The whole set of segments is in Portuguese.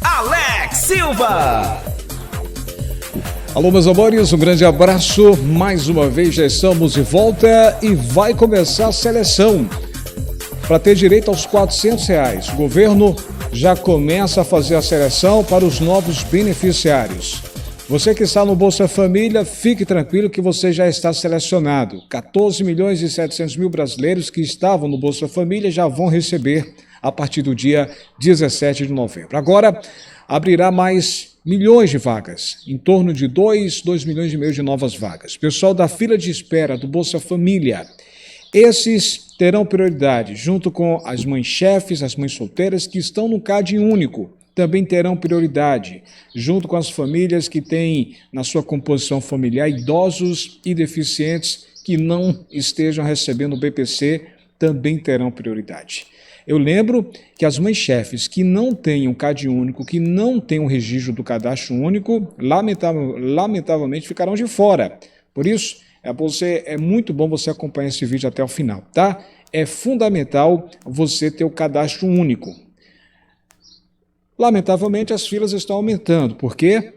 Alex Silva. Alô, meus amores, um grande abraço. Mais uma vez já estamos de volta e vai começar a seleção. Para ter direito aos R$400, o governo já começa a fazer a seleção para os novos beneficiários. Você que está no Bolsa Família, fique tranquilo que você já está selecionado. 14.700.000 brasileiros que estavam no Bolsa Família já vão receber a partir do dia 17 de novembro. Agora, abrirá mais milhões de vagas, em torno de 2 milhões e meio de novas vagas. Pessoal da fila de espera do Bolsa Família, esses terão prioridade, junto com as mães chefes, as mães solteiras que estão no CAD único, também terão prioridade, junto com as famílias que têm na sua composição familiar idosos e deficientes que não estejam recebendo o BPC, também terão prioridade. Eu lembro que as mães chefes que não têm um CAD único, que não têm um registro do cadastro único, lamentavelmente ficarão de fora. Por isso, é muito bom você acompanhar esse vídeo até o final, tá? É fundamental você ter o cadastro único. Lamentavelmente, as filas estão aumentando, porque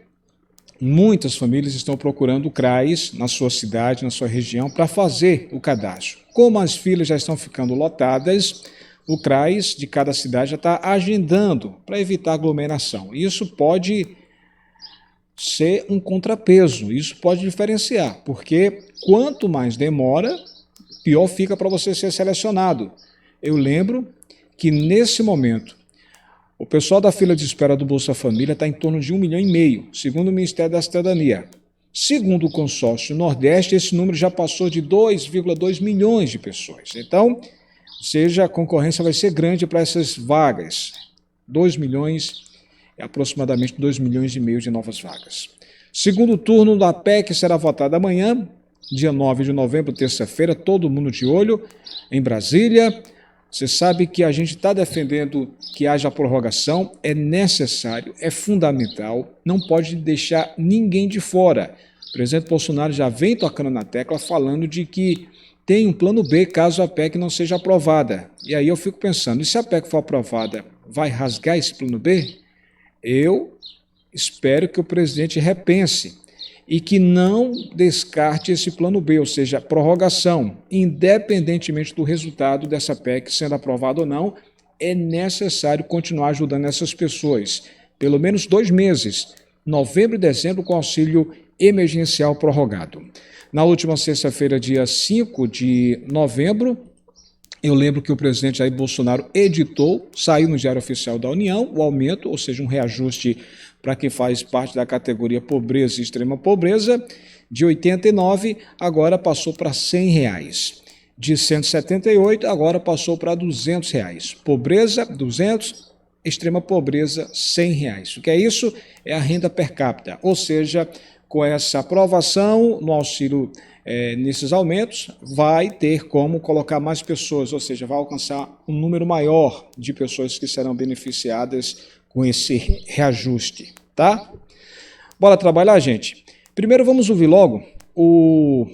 muitas famílias estão procurando o CRAS na sua cidade, na sua região, para fazer o cadastro. Como as filas já estão ficando lotadas, o CRAS de cada cidade já está agendando para evitar aglomeração. Isso pode ser um contrapeso, isso pode diferenciar, porque quanto mais demora, pior fica para você ser selecionado. Eu lembro que nesse momento, o pessoal da fila de espera do Bolsa Família está em torno de 1,5 milhão, segundo o Ministério da Cidadania. Segundo o consórcio Nordeste, esse número já passou de 2,2 milhões de pessoas. Então, ou seja, a concorrência vai ser grande para essas vagas. 2 milhões, aproximadamente 2,5 milhões de novas vagas. Segundo turno da PEC será votado amanhã, dia 9 de novembro, terça-feira, todo mundo de olho, em Brasília. Você sabe que a gente está defendendo que haja prorrogação, é necessário, é fundamental, não pode deixar ninguém de fora. O presidente Bolsonaro já vem tocando na tecla falando de que tem um plano B caso a PEC não seja aprovada. E aí eu fico pensando, e se a PEC for aprovada, vai rasgar esse plano B? Eu espero que o presidente repense e que não descarte esse plano B, ou seja, a prorrogação, independentemente do resultado dessa PEC sendo aprovada ou não, é necessário continuar ajudando essas pessoas. Pelo menos 2 meses, novembro e dezembro, com auxílio emergencial prorrogado. Na última sexta-feira, dia 5 de novembro, eu lembro que o presidente Jair Bolsonaro editou, saiu no Diário Oficial da União, o aumento, ou seja, um reajuste para quem faz parte da categoria pobreza e extrema pobreza, de R$ 89, agora passou para R$ 100. De 178, agora passou para R$ 200. Pobreza, 200, extrema pobreza, R$ 100. O que é isso? É a renda per capita, ou seja, com essa aprovação no auxílio nesses aumentos, vai ter como colocar mais pessoas, ou seja, vai alcançar um número maior de pessoas que serão beneficiadas com esse reajuste, tá? Bora trabalhar, gente? Primeiro vamos ouvir logo o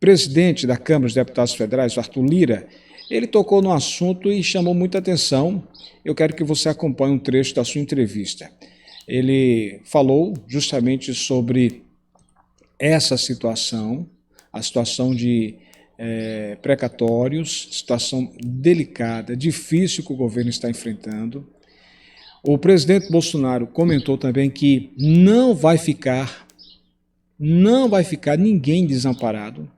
presidente da Câmara dos Deputados Federais, Arthur Lira. Ele tocou no assunto e chamou muita atenção. Eu quero que você acompanhe um trecho da sua entrevista. Ele falou justamente sobre essa situação, a situação de precatórios, situação delicada, difícil que o governo está enfrentando. O presidente Bolsonaro comentou também que não vai ficar ninguém desamparado.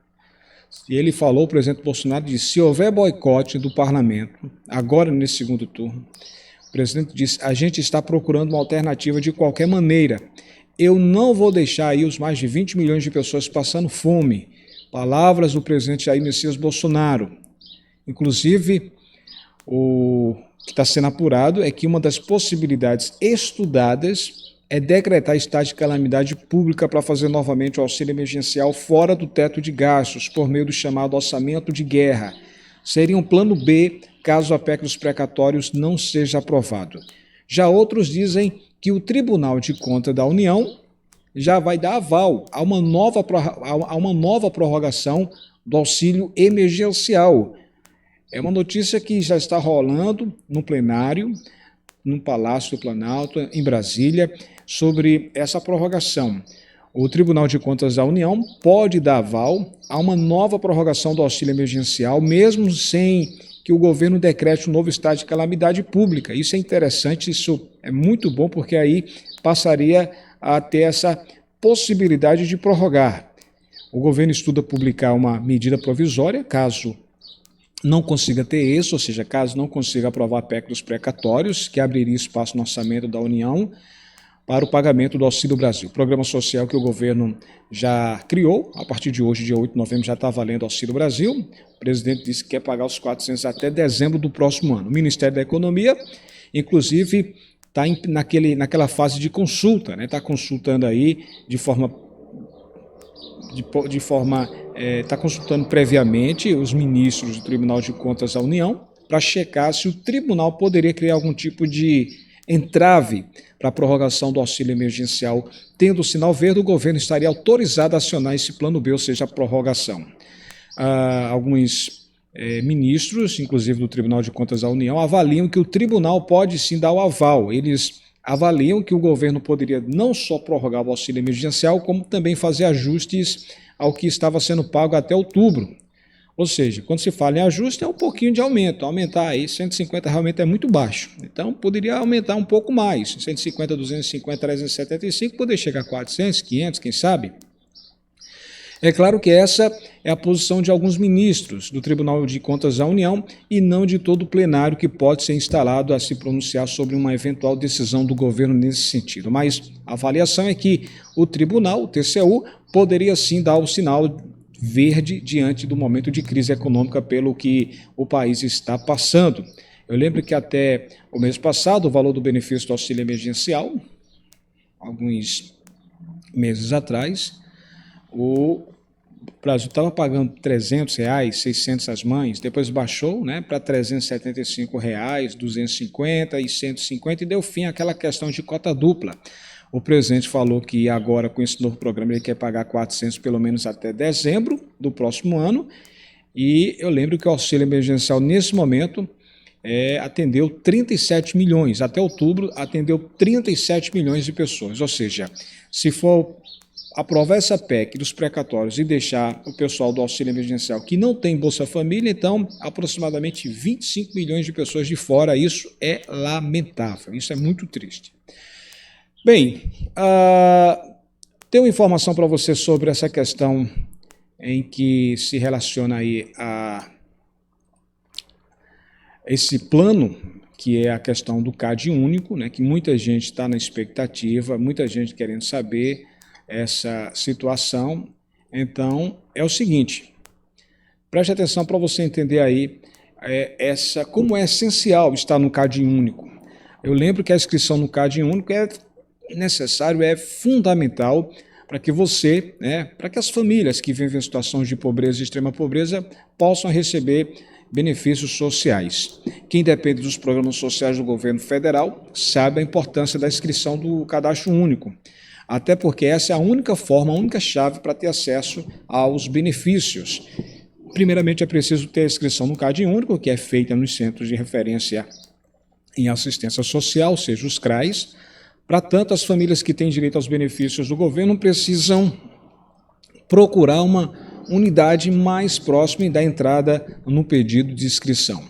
E ele falou, o presidente Bolsonaro disse, se houver boicote do parlamento, agora nesse segundo turno, o presidente disse, a gente está procurando uma alternativa de qualquer maneira. Eu não vou deixar aí os mais de 20 milhões de pessoas passando fome. Palavras do presidente Jair Messias Bolsonaro. Inclusive, o que está sendo apurado é que uma das possibilidades estudadas é decretar estado de calamidade pública para fazer novamente o auxílio emergencial fora do teto de gastos, por meio do chamado orçamento de guerra. Seria um plano B, caso a PEC dos precatórios não seja aprovado. Já outros dizem que o Tribunal de Contas da União já vai dar aval a uma nova prorrogação do auxílio emergencial. É uma notícia que já está rolando no plenário, no Palácio do Planalto, em Brasília, sobre essa prorrogação. O Tribunal de Contas da União pode dar aval a uma nova prorrogação do auxílio emergencial, mesmo sem que o governo decrete um novo estado de calamidade pública. Isso é interessante, isso é muito bom, porque aí passaria a ter essa possibilidade de prorrogar. O governo estuda publicar uma medida provisória, caso não consiga ter êxito, ou seja, caso não consiga aprovar a PEC dos precatórios, que abriria espaço no orçamento da União para o pagamento do Auxílio Brasil, programa social que o governo já criou. A partir de hoje, dia 8 de novembro, já está valendo Auxílio Brasil. O presidente disse que quer pagar os 400 até dezembro do próximo ano. O Ministério da Economia, inclusive, está naquela fase de consulta, né? Está consultando aí está consultando previamente os ministros do Tribunal de Contas da União para checar se o tribunal poderia criar algum tipo de entrave para a prorrogação do auxílio emergencial. Tendo o sinal verde, o governo estaria autorizado a acionar esse plano B, ou seja, a prorrogação. Alguns ministros, inclusive do Tribunal de Contas da União, avaliam que o tribunal pode sim dar o aval. Eles avaliam que o governo poderia não só prorrogar o auxílio emergencial, como também fazer ajustes ao que estava sendo pago até outubro. Ou seja, quando se fala em ajuste, é um pouquinho de aumento. Aumentar aí 150 realmente é muito baixo. Então, poderia aumentar um pouco mais. 150, 250, 375, poderia chegar a 400, 500, quem sabe? É claro que essa é a posição de alguns ministros do Tribunal de Contas da União e não de todo o plenário que pode ser instalado a se pronunciar sobre uma eventual decisão do governo nesse sentido. Mas a avaliação é que o tribunal, o TCU, poderia sim dar o sinal verde diante do momento de crise econômica pelo que o país está passando. Eu lembro que até o mês passado o valor do benefício do auxílio emergencial, alguns meses atrás, o Brasil estava pagando R$300, 600 às mães, depois baixou, né, para R$375, 250 e 150 e deu fim àquela questão de cota dupla. O presidente falou que agora, com esse novo programa, ele quer pagar 400 pelo menos até dezembro do próximo ano. E eu lembro que o auxílio emergencial, nesse momento, atendeu 37 milhões. Até outubro, atendeu 37 milhões de pessoas. Ou seja, se for aprovar essa PEC dos precatórios e deixar o pessoal do auxílio emergencial que não tem Bolsa Família, então, aproximadamente 25 milhões de pessoas de fora. Isso é lamentável, isso é muito triste. Bem, tenho uma informação para você sobre essa questão em que se relaciona aí a esse plano, que é a questão do CAD único, né, que muita gente está na expectativa, muita gente querendo saber essa situação. Então, é o seguinte, preste atenção para você entender aí como é essencial estar no CAD único. Eu lembro que a inscrição no CAD único é necessário, é fundamental para que você, para que as famílias que vivem em situações de pobreza e extrema pobreza possam receber benefícios sociais. Quem depende dos programas sociais do governo federal sabe a importância da inscrição do cadastro único, até porque essa é a única forma, a única chave para ter acesso aos benefícios. Primeiramente, é preciso ter a inscrição no CAD único, que é feita nos centros de referência em assistência social, ou seja, os CRAs. Para tanto, as famílias que têm direito aos benefícios do governo precisam procurar uma unidade mais próxima da entrada no pedido de inscrição.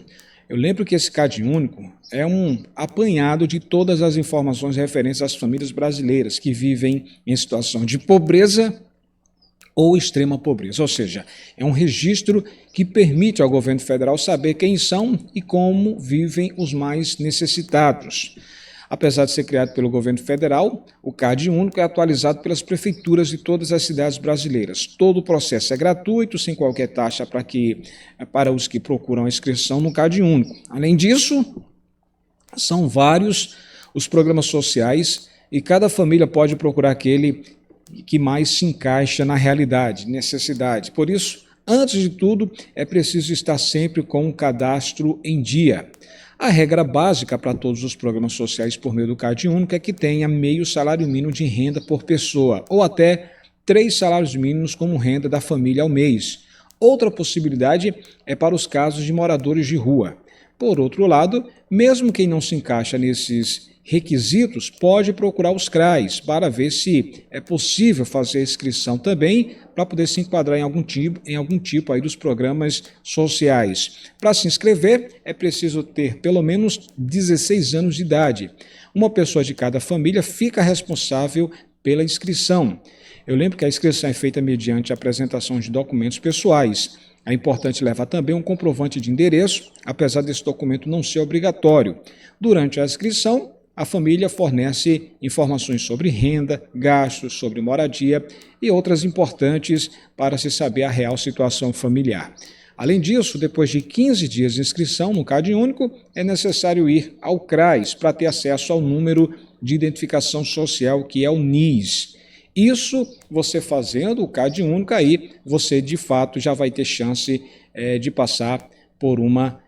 Eu lembro que esse CAD único é um apanhado de todas as informações referentes às famílias brasileiras que vivem em situação de pobreza ou extrema pobreza, ou seja, é um registro que permite ao governo federal saber quem são e como vivem os mais necessitados. Apesar de ser criado pelo governo federal, o CAD único é atualizado pelas prefeituras de todas as cidades brasileiras. Todo o processo é gratuito, sem qualquer taxa para os que procuram a inscrição no CAD único. Além disso, são vários os programas sociais e cada família pode procurar aquele que mais se encaixa na realidade, necessidade. Por isso, antes de tudo, é preciso estar sempre com o cadastro em dia. A regra básica para todos os programas sociais por meio do CAD único é que tenha meio salário mínimo de renda por pessoa, ou até 3 salários mínimos como renda da família ao mês. Outra possibilidade é para os casos de moradores de rua. Por outro lado, mesmo quem não se encaixa nesses requisitos pode procurar os CRAs para ver se é possível fazer a inscrição também para poder se enquadrar em algum tipo aí dos programas sociais. Para se inscrever, é preciso ter pelo menos 16 anos de idade. Uma pessoa de cada família fica responsável pela inscrição. Eu lembro que a inscrição é feita mediante a apresentação de documentos pessoais. É importante levar também um comprovante de endereço, apesar desse documento não ser obrigatório. Durante a inscrição, a família fornece informações sobre renda, gastos, sobre moradia e outras importantes para se saber a real situação familiar. Além disso, depois de 15 dias de inscrição no CadÚnico, é necessário ir ao CRAS para ter acesso ao número de identificação social, que é o NIS. Isso, você fazendo o CadÚnico, aí você de fato já vai ter chance de passar por uma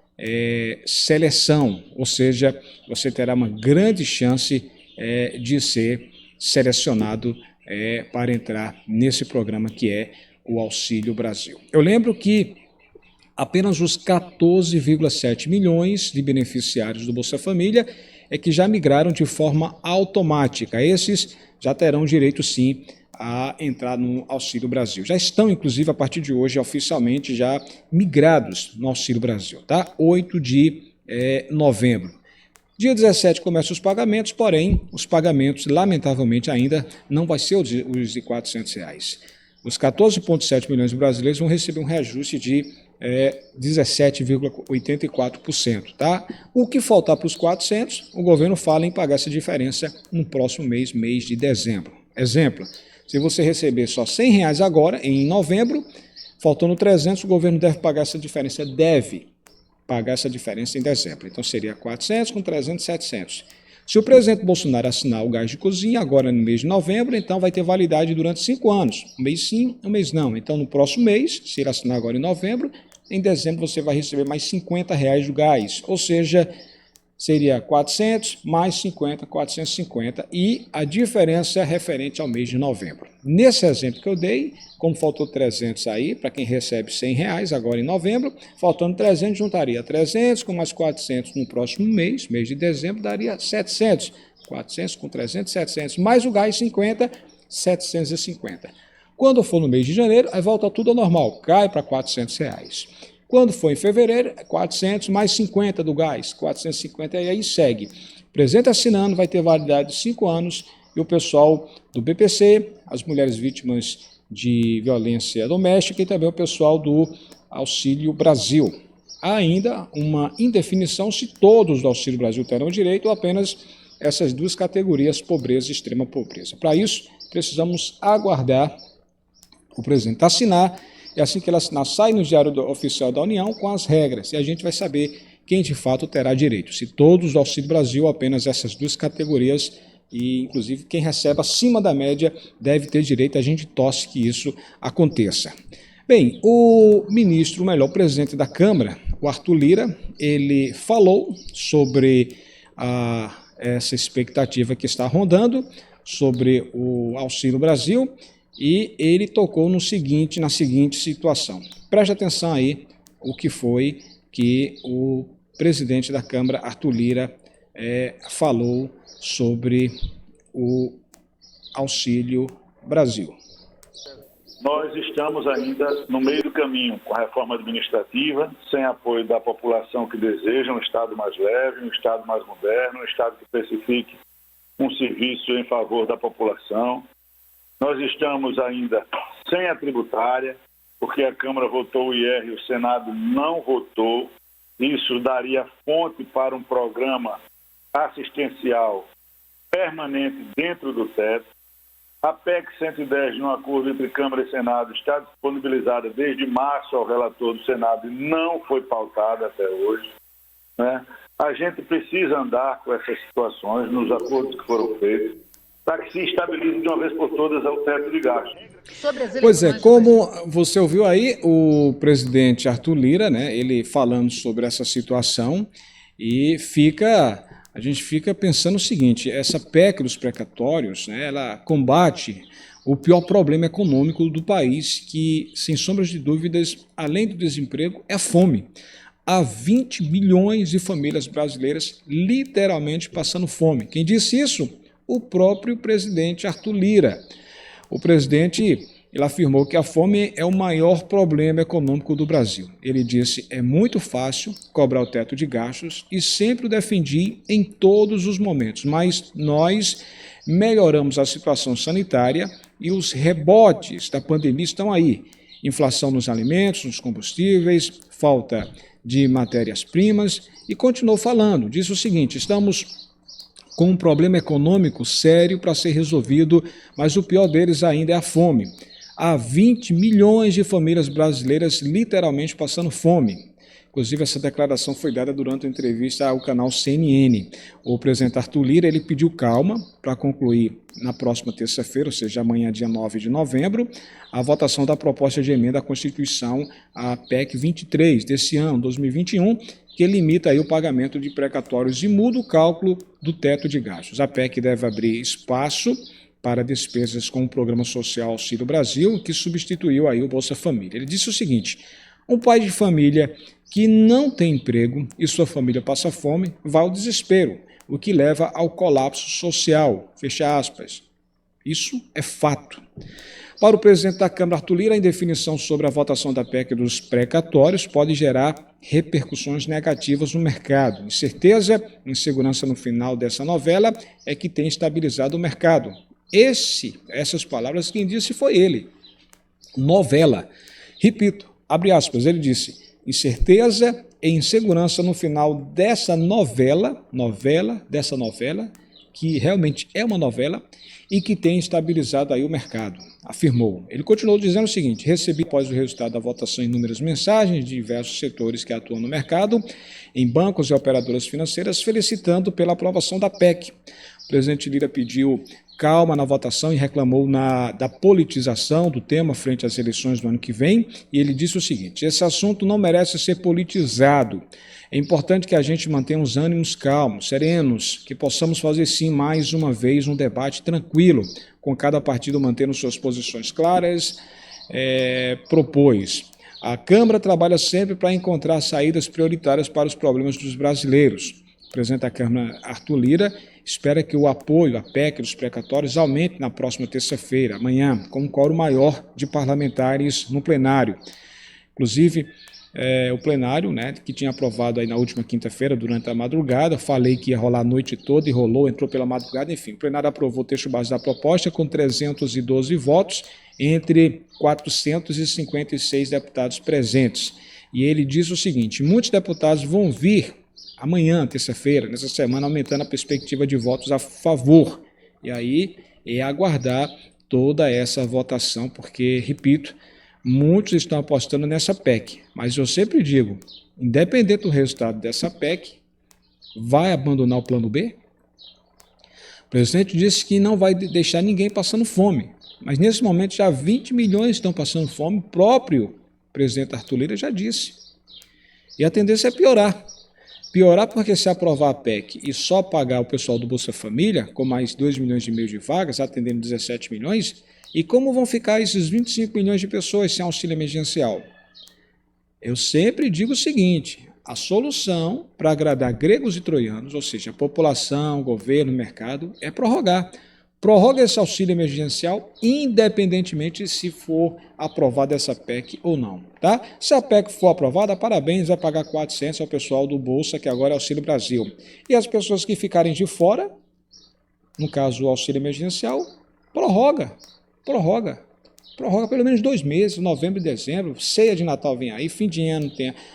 seleção, ou seja, você terá uma grande chance de ser selecionado para entrar nesse programa que é o Auxílio Brasil. Eu lembro que apenas os 14,7 milhões de beneficiários do Bolsa Família é que já migraram de forma automática. Esses já terão direito, sim, a entrar no Auxílio Brasil. Já estão, inclusive, a partir de hoje, oficialmente já migrados no Auxílio Brasil, tá? 8 de novembro. Dia 17 começam os pagamentos, porém, os pagamentos, lamentavelmente, ainda não vai ser os de R$ 400. Os 14,7 milhões de brasileiros vão receber um reajuste de 17,84%, tá? O que faltar para os 400, o governo fala em pagar essa diferença no próximo mês, mês de dezembro. Exemplo, se você receber só R$ 100 agora, em novembro, faltando 300, o governo deve pagar essa diferença, em dezembro. Então seria 400 com 300, 700. Se o presidente Bolsonaro assinar o gás de cozinha agora no mês de novembro, então vai ter validade durante 5 anos. Um mês sim, um mês não. Então no próximo mês, se ele assinar agora em novembro, em dezembro você vai receber mais R$ 50 do gás. Ou seja, seria 400 mais 50, 450, e a diferença é referente ao mês de novembro. Nesse exemplo que eu dei, como faltou 300 aí, para quem recebe R$ 100 agora em novembro, faltando 300, juntaria 300 com mais 400 no próximo mês, mês de dezembro, daria 700. 400 com 300, 700, mais o gás 50, 750. Quando for no mês de janeiro, aí volta tudo ao normal, cai para R$ 400. Quando for em fevereiro, 400 mais 50 do gás, 450, e aí segue. O presidente assinando vai ter validade de 5 anos, e o pessoal do BPC, as mulheres vítimas de violência doméstica e também o pessoal do Auxílio Brasil. Há ainda uma indefinição se todos do Auxílio Brasil terão direito ou apenas essas duas categorias, pobreza e extrema pobreza. Para isso, precisamos aguardar o presidente assinar, e assim que ele assinar, sai no Diário Oficial da União com as regras, e a gente vai saber quem de fato terá direito, se todos do Auxílio Brasil ou apenas essas duas categorias, e inclusive quem recebe acima da média deve ter direito. A gente torce que isso aconteça. Bem, o presidente da Câmara, o Arthur Lira, ele falou sobre essa expectativa que está rondando sobre o Auxílio Brasil, e ele tocou na seguinte situação. Preste atenção aí o que foi que o presidente da Câmara, Arthur Lira, falou sobre o Auxílio Brasil. Nós estamos ainda no meio do caminho com a reforma administrativa, sem apoio da população que deseja um Estado mais leve, um Estado mais moderno, um Estado que especifique um serviço em favor da população. Nós estamos ainda sem a tributária, porque a Câmara votou o IR e o Senado não votou. Isso daria fonte para um programa assistencial permanente dentro do teto. A PEC 110, no acordo entre Câmara e Senado, está disponibilizada desde março ao relator do Senado e não foi pautada até hoje, né? A gente precisa andar com essas situações nos acordos que foram feitos para que se estabilize de uma vez por todas o teto de gastos. Pois é, como você ouviu aí o presidente Arthur Lira, né, ele falando sobre essa situação, e a gente fica pensando o seguinte: essa PEC dos precatórios, né, ela combate o pior problema econômico do país, que, sem sombras de dúvidas, além do desemprego, é a fome. há 20 milhões de famílias brasileiras literalmente passando fome. Quem disse isso? O próprio presidente Arthur Lira. O presidente ele afirmou que a fome é o maior problema econômico do Brasil. Ele disse, é muito fácil cobrar o teto de gastos e sempre o defendi em todos os momentos, mas nós melhoramos a situação sanitária e os rebotes da pandemia estão aí. Inflação nos alimentos, nos combustíveis, falta de matérias-primas e continuou falando. Disse o seguinte, estamos com um problema econômico sério para ser resolvido, mas o pior deles ainda é a fome. Há 20 milhões de famílias brasileiras literalmente passando fome. Inclusive, essa declaração foi dada durante uma entrevista ao canal CNN. O presidente Arthur Lira ele pediu calma para concluir na próxima terça-feira, ou seja, amanhã, dia 9 de novembro, a votação da proposta de emenda à Constituição, a PEC 23 desse ano, 2021, que limita aí o pagamento de precatórios e muda o cálculo do teto de gastos. A PEC deve abrir espaço para despesas com o Programa Social Auxílio Brasil, que substituiu aí o Bolsa Família. Ele disse o seguinte, um pai de família que não tem emprego e sua família passa fome, vai ao desespero, o que leva ao colapso social, fecha aspas. Isso é fato. Para o presidente da Câmara, Arthur Lira, a indefinição sobre a votação da PEC dos precatórios pode gerar repercussões negativas no mercado. Incerteza, insegurança no final dessa novela é que tem estabilizado o mercado. Essas palavras quem disse foi ele. Novela. Repito, abre aspas, ele disse, incerteza e insegurança no final dessa novela, que realmente é uma novela, e que tem estabilizado aí o mercado, afirmou. Ele continuou dizendo o seguinte, recebi após o resultado da votação inúmeras mensagens de diversos setores que atuam no mercado, em bancos e operadoras financeiras, felicitando pela aprovação da PEC. O presidente Lira pediu calma na votação e reclamou da politização do tema frente às eleições do ano que vem, e ele disse o seguinte, esse assunto não merece ser politizado. É importante que a gente mantenha os ânimos calmos, serenos, que possamos fazer sim mais uma vez um debate tranquilo, com cada partido mantendo suas posições claras, propôs. A Câmara trabalha sempre para encontrar saídas prioritárias para os problemas dos brasileiros. O presidente da Câmara, Arthur Lira, espera que o apoio à PEC dos precatórios aumente na próxima terça-feira, amanhã, com um quórum maior de parlamentares no plenário. Inclusive, o plenário, que tinha aprovado aí na última quinta-feira, durante a madrugada, falei que ia rolar a noite toda e rolou, entrou pela madrugada, enfim. O plenário aprovou o texto base da proposta com 312 votos entre 456 deputados presentes. E ele diz o seguinte, muitos deputados vão vir amanhã, terça-feira, nessa semana, aumentando a perspectiva de votos a favor. E aí é aguardar toda essa votação, porque, repito, muitos estão apostando nessa PEC. Mas eu sempre digo, independente do resultado dessa PEC, vai abandonar o plano B? O presidente disse que não vai deixar ninguém passando fome. Mas nesse momento já 20 milhões estão passando fome, o próprio presidente Arthur Lira já disse. E a tendência é piorar. Piorar porque se aprovar a PEC e só pagar o pessoal do Bolsa Família, com mais 2,5 milhões de vagas, atendendo 17 milhões, e como vão ficar esses 25 milhões de pessoas sem auxílio emergencial? Eu sempre digo o seguinte, a solução para agradar gregos e troianos, ou seja, a população, o governo, o mercado, é prorrogar. Prorroga esse auxílio emergencial, independentemente se for aprovada essa PEC ou não. Tá? Se a PEC for aprovada, parabéns, vai pagar 400 ao pessoal do Bolsa, que agora é Auxílio Brasil. E as pessoas que ficarem de fora, no caso o auxílio emergencial, prorroga pelo menos 2 meses, novembro e dezembro, ceia de Natal vem aí, fim de ano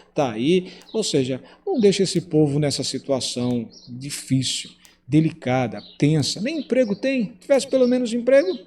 está aí, ou seja, não deixa esse povo nessa situação difícil, delicada, tensa, nem emprego tem, tivesse pelo menos emprego,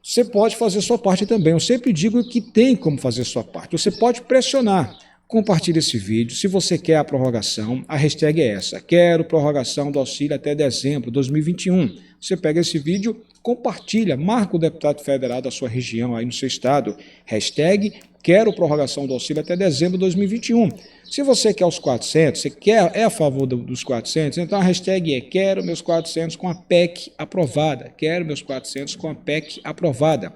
você pode fazer sua parte também. Eu sempre digo que tem como fazer sua parte, você pode pressionar. Compartilhe esse vídeo, se você quer a prorrogação, a hashtag é essa, quero prorrogação do auxílio até dezembro de 2021. Você pega esse vídeo, compartilha, marca o deputado federal da sua região, aí no seu estado, hashtag quero prorrogação do auxílio até dezembro de 2021. Se você quer os 400, você é a favor dos 400, então a hashtag é quero meus 400 com a PEC aprovada, quero meus 400 com a PEC aprovada.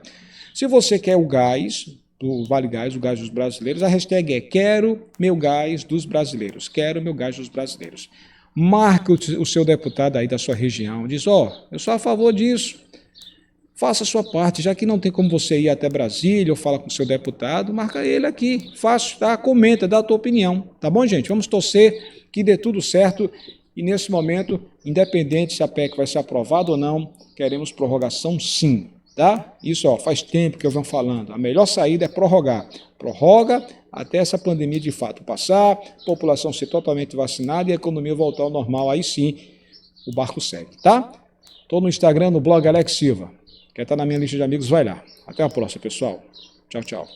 Se você quer o gás, do Vale Gás, o gás dos brasileiros. A hashtag é quero meu gás dos brasileiros, quero meu gás dos brasileiros. Marque o seu deputado aí da sua região, diz, eu sou a favor disso. Faça a sua parte, já que não tem como você ir até Brasília ou falar com o seu deputado, marca ele aqui, fácil, tá? Comenta, dá a tua opinião, tá bom, gente? Vamos torcer que dê tudo certo e nesse momento, independente se a PEC vai ser aprovada ou não, queremos prorrogação sim, tá? Isso, faz tempo que eu venho falando, a melhor saída é prorrogar. Prorroga até essa pandemia de fato passar, a população ser totalmente vacinada e a economia voltar ao normal, aí sim o barco segue, tá? Estou no Instagram, no blog Alex Silva. Quer estar na minha lista de amigos, vai lá. Até a próxima, pessoal. Tchau, tchau.